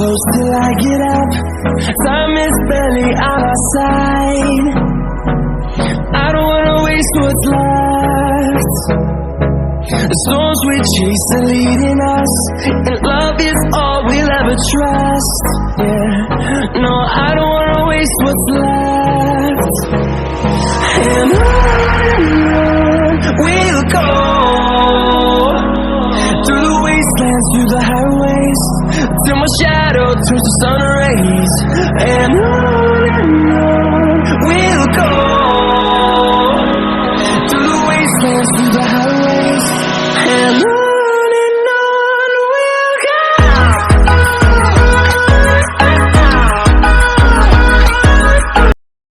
close till I get up. Time is barely on our side. I don't wanna waste what's left. The storms we chase are leading us, and love is all we'll ever trust. Yeah, no, I don't wanna waste what's left. And on we'll go, through the wastelands, through the highways, till my shadow turns to sun rays. And